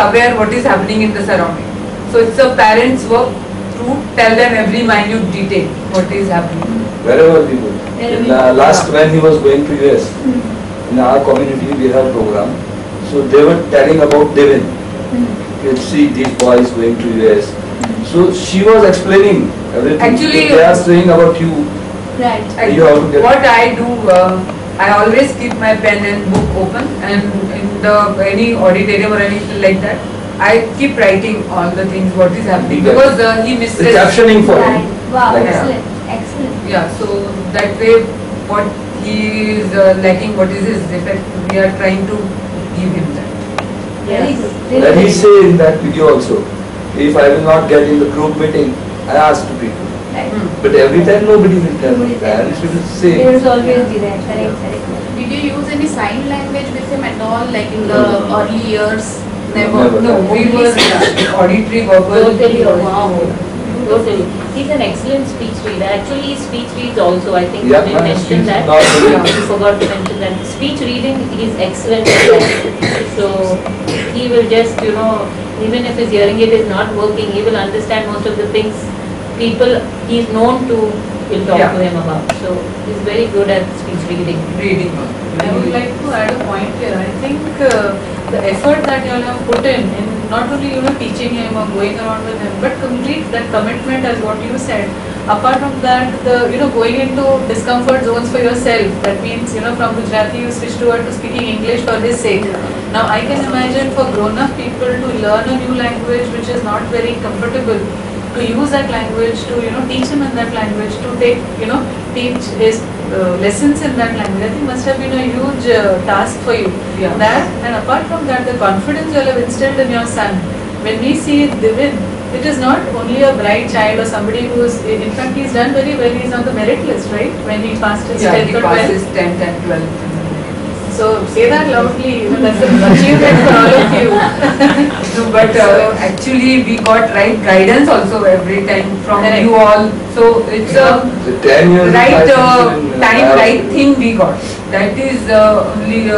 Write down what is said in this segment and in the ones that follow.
aware what is happening in the surrounding. So it's a parent's work to tell them every minute detail what is happening. Wherever we go. Last when he was going to US, in our community we have program. So they were telling about Devin. You see these boys going to US. So she was explaining everything. Actually, so they are saying about you. Right. You have to get What I do, I always keep my pen and book open, and in any auditorium or anything like that, I keep writing all the things what is happening, because he misses. The captioning for Right. him. Wow, Like, excellent, excellent. Yeah, so that way, what he is lacking, what is his defect, we are trying to give him that. Very Yes. good. Very Let me good. say in that video also, if I will not get in the group meeting, I ask to people. Right. But every time nobody will tell me. Nobody tells. Parents will say. There is always be there. Correct, correct. Did you use any sign language with him at all, like in the early years? Never. No, we were auditory, verbal. Totally, wow. Totally. He's an excellent speech reader. Actually, he speech reads also. I think Yeah, you did mention that. not really. You forgot to mention that. Speech reading is excellent at that. So he will just, even if his hearing aid is not working, he will understand most of the things people he's known to will talk to him about. So he's very good at speech reading. I would like to add a point here. I think the effort that you all have put in not only teaching him or going around with him, but complete that commitment as what you said. Apart from that, the going into discomfort zones for yourself. That means from Gujarati you switch toward to speaking English for his sake. Now I can imagine for grown-up people to learn a new language which is not very comfortable, to use that language, to teach him in that language, to take teach his lessons in that language. I think must have been a huge task for you. Yeah. That, and apart from that, the confidence you all have instilled in your son. When we see Divin, it is not only a bright child or somebody who is, in fact he's done very well. He's on the merit list, right? When he passed his 10th he or 12th. passes 10th and 12th. So say that loudly, that's an achievement for all of you. No, but actually we got right guidance also every time from Correct. you all. So it's a The 10 years right in, time, right thing we got. That is only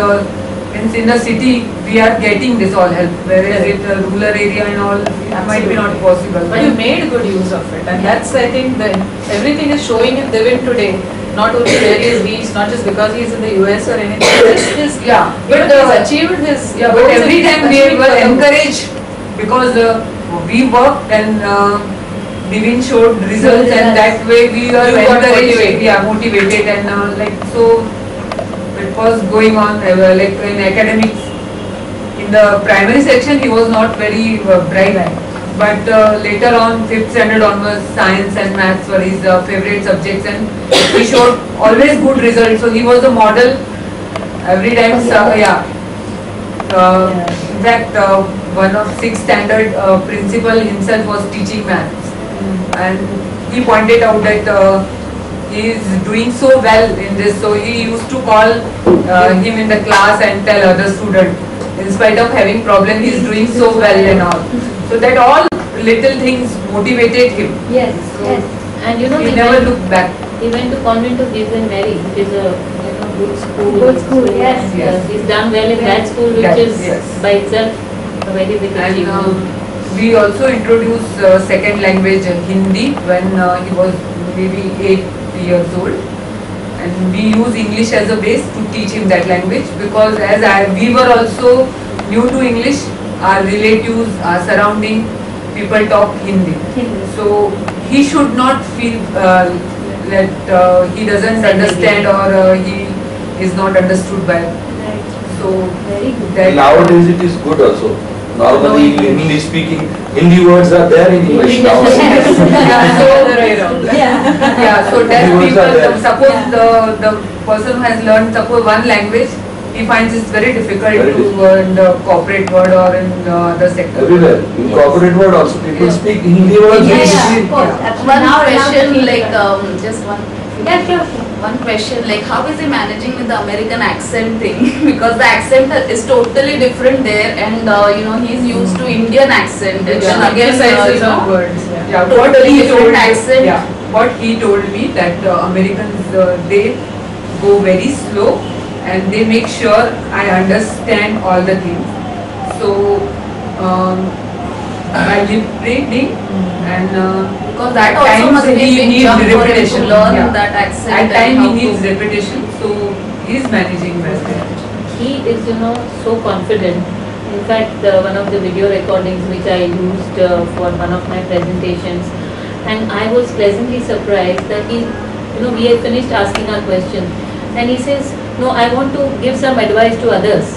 in the city we are getting this all help. Whereas in the rural area and all, it might be not possible. But you made good use of it, and that's, I think, everything is showing in Divin today. Not only where he is reached, not just because he is in the US or anything. His, but he's achieved his. but goals every and time we achieved were them. encouraged, because we worked and Divin showed results, and that way we were You got encouraged, motivated. motivated, and so it was going on like in academics. In the primary section he was not very bright, but later on 5th standard onwards, science and maths were his favorite subjects, and he showed always good results. So he was a model every time. In fact, one of 6th standard principal himself was teaching maths, and he pointed out that he is doing so well in this. So he used to call him in the class and tell other students, in spite of having problem, he is doing so well and all. So that all little things motivated him. Yes, So yes. And he never looked back. He went to convent of Virgin Mary, which is a good school. Good school, yes. And, Yes. he's done well in that school, which Yes, is yes. by itself a very big And achievement. we also introduced second language Hindi when he was maybe 8 years old, and we use English as a base to teach him that language, because we were also new to English. Our relatives, our surrounding people talk Hindi. Hindi. So he should not feel that he doesn't understand or he is not understood by. Right. So Very good. that Nowadays it is good also. Normally in Hindi speaking, Hindi words are there in English now. So that He was people, there. suppose the person who has learned suppose one language, he finds it very difficult Very to in the corporate world or in other sector. Everywhere. In corporate world also people Yeah. speak Hindi words. Yeah, English. yeah, of course. Absolutely. One Now question, we like feel just one. Yeah, sure. One question, like how is he managing with the American accent thing? Because the accent is totally different there, and he's used to Indian accent. Which Yeah. again, Emphasizes on words. Yeah, Totally he different told accent. Yeah, what he told me that Americans they go very slow and they make sure I understand all the things. So by lip reading and Because that at also times must be a he big needs jump for him to repetition. learn Yeah. that accent. At and times how he needs to- repetition, so he is managing well there. He is, so confident. In fact, one of the video recordings which I used for one of my presentations, and I was pleasantly surprised that we had finished asking our questions, and he says, "No, I want to give some advice to others."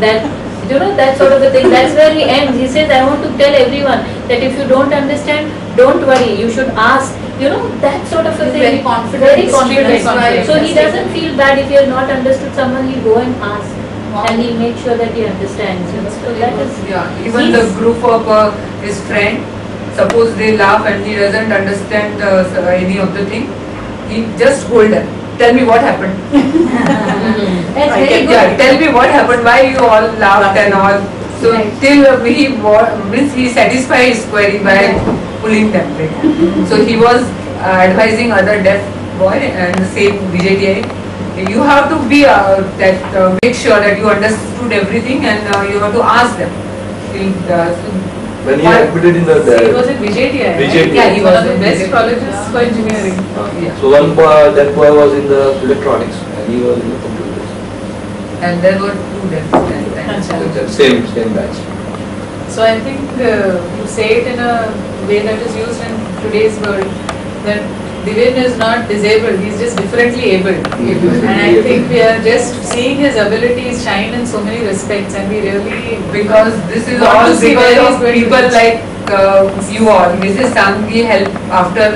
That sort of a thing. That's where he ends. He says, "I want to tell everyone that if you don't understand, don't worry. You should ask." That sort of a He's thing. very confident, Very extremely confident. confident. So he doesn't feel bad if he has not understood someone. He'll go and ask. Wow. And he'll make sure that he understands. So that is, Yeah, even the group of his friend, suppose they laugh and he doesn't understand any of the thing, he just hold her. Tell me what happened. That's very good. Yeah, tell me what happened. Why you all laughed and all. So Right. till he satisfied his query by pulling them. Right? So he was advising other deaf boy and the same BJTI. You have to be make sure that you understood everything and you have to ask them. When he admitted in the He was in VJTI, right? VJTI. Yeah, he One was of the in best VJTI. colleges for engineering. Yeah. So one boy, that boy was in the electronics and he was in the computers. And there were two deaf and Acha. That same batch. So I think you say it in a way that is used in today's world, that Divin is not disabled, he's just differently abled. Differently And I abled. think we are just seeing his abilities shine in so many respects, and we really because this is Want all to see because where he's of going to people reach. like you all. Mrs. Sanghi helped after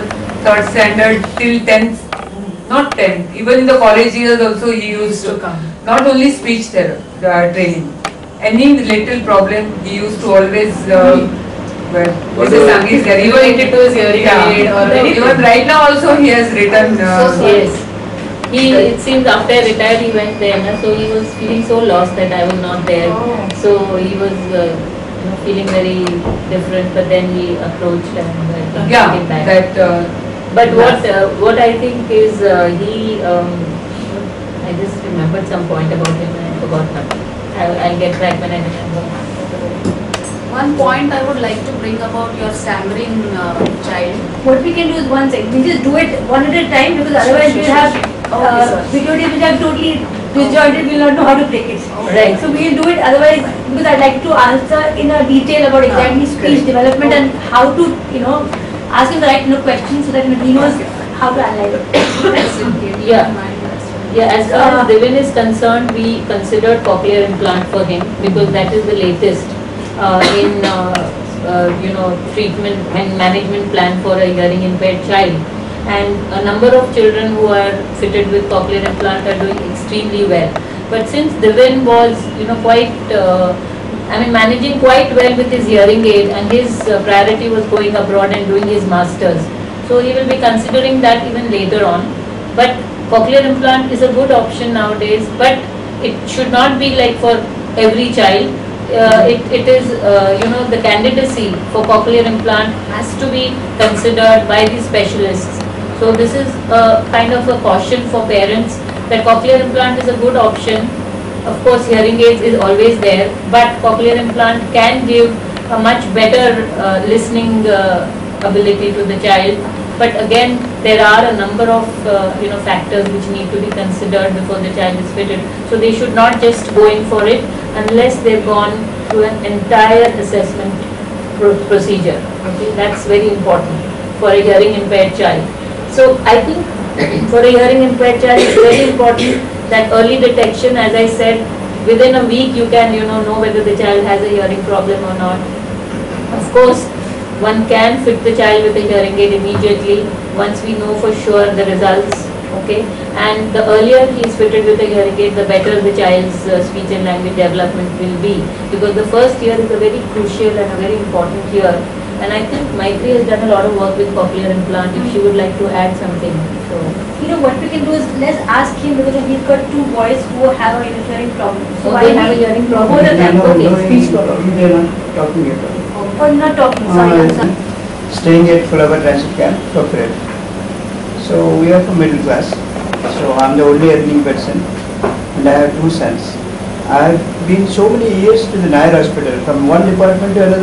3rd standard till 10th, not 10th, even in the college years also he used to come. not only speech training, any little problem he used to always well, But, Mrs. Sanghi is there. Even related to his hearing aid or anything. even right now also he has written yes. It seems after I retired he went there, so he was feeling so lost that I was not there. Oh. So he was feeling very different, but then he approached and yeah, came back. that But what I think is he, I just remembered some point about him and I forgot now. I'll get back when I remember. One point I would like to bring about your stammering child. What we can do is one thing, we just do it one at a time, because otherwise we'll have videos which are totally disjointed, we'll not know how to break it. Right. So we'll do it otherwise, because I'd like to answer in a detail about exactly speech development and how to, ask him the right questions so that he knows how to analyze it. Yeah. Yeah, as far as Divin is concerned, we considered cochlear implant for him because that is the latest in treatment and management plan for a hearing impaired child. And a number of children who are fitted with cochlear implant are doing extremely well. But since Divin was, quite, managing quite well with his hearing aid, and his priority was going abroad and doing his masters, so he will be considering that even later on. But cochlear implant is a good option nowadays, but it should not be like for every child. It is, the candidacy for cochlear implant has to be considered by the specialists. So this is a kind of a caution for parents that cochlear implant is a good option. Of course, hearing aids is always there, but cochlear implant can give a much better listening ability to the child. But again, there are a number of factors which need to be considered before the child is fitted. So they should not just go in for it unless they've gone through an entire assessment procedure. Okay, that's very important for a hearing impaired child. So I think for a hearing impaired child, it's very important that early detection. As I said, within a week you can know whether the child has a hearing problem or not. Of course, one can fit the child with a hearing aid immediately once we know for sure the results. Okay, and the earlier he is fitted with a hearing aid, the better the child's speech and language development will be, because the first year is a very crucial and a very important year. And I think Maitri has done a lot of work with cochlear implant. If she would like to add something, so What we can do is, let's ask him, because he's got two boys who have a hearing problem. so they have a hearing problem. Both of them. Okay. Speech problem. They are not talking at all. Oh, not talking, sorry, I'm sorry. Staying at Flower Transit Camp for prayer. So we are from middle class. So I'm the only earning person, and I have two sons. I have been so many years to the Nair hospital, from one department to another.